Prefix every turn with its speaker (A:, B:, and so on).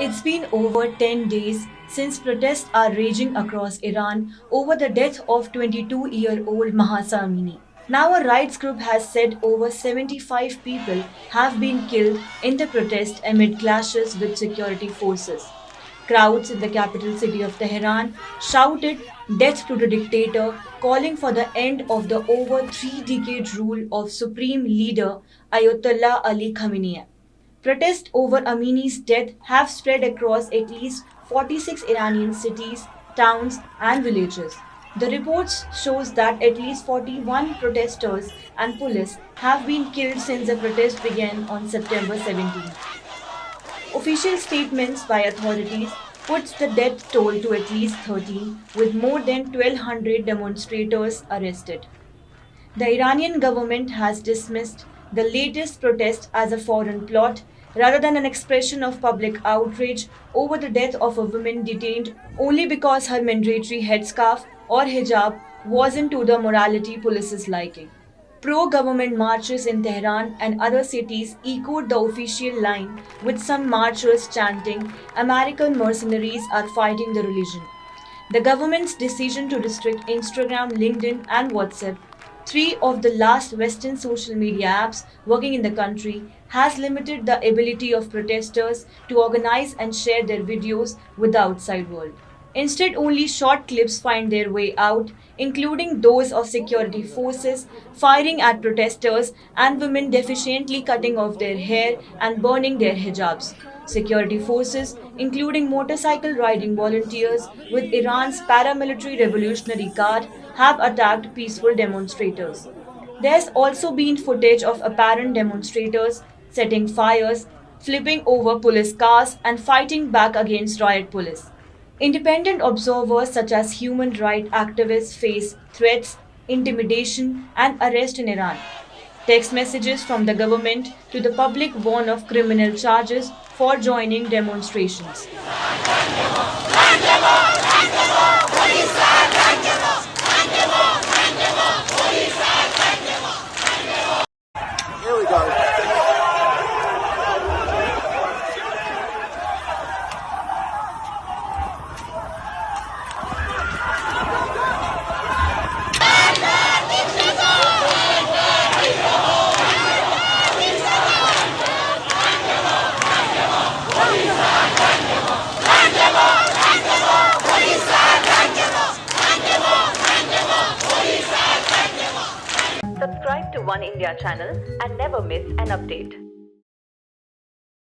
A: It's been over 10 days since protests are raging across Iran over the death of 22-year-old Mahsa Amini. Now, a rights group has said over 75 people have been killed in the protest amid clashes with security forces. Crowds in the capital city of Tehran shouted death to the dictator, calling for the end of the over 3 decade rule of Supreme Leader Ayatollah Ali Khamenei. Protests over Amini's death have spread across at least 46 Iranian cities, towns, and villages. The reports shows that at least 41 protesters and police have been killed since the protest began on September 17th. Official statements by authorities puts the death toll to at least 13, with more than 1,200 demonstrators arrested. The Iranian government has dismissed the latest protest as a foreign plot rather than an expression of public outrage over the death of a woman detained only because her mandatory headscarf or hijab wasn't to the morality police's liking. Pro government marches in Tehran and other cities echoed the official line, with some marchers chanting, American mercenaries are fighting the religion. The government's decision to restrict Instagram, LinkedIn, and WhatsApp, three of the last Western social media apps working in the country, has limited the ability of protesters to organize and share their videos with the outside world. Instead, only short clips find their way out, including those of security forces firing at protesters and women defiantly cutting off their hair and burning their hijabs. Security forces, including motorcycle riding volunteers with Iran's paramilitary Revolutionary Guard, have attacked peaceful demonstrators. There's also been footage of apparent demonstrators setting fires, flipping over police cars, and fighting back against riot police. Independent observers such as human rights activists face threats, intimidation, and arrest in Iran. Text messages from the government to the public warn of criminal charges for joining demonstrations.
B: Here we go.
C: Subscribe to One India channel and never miss an update.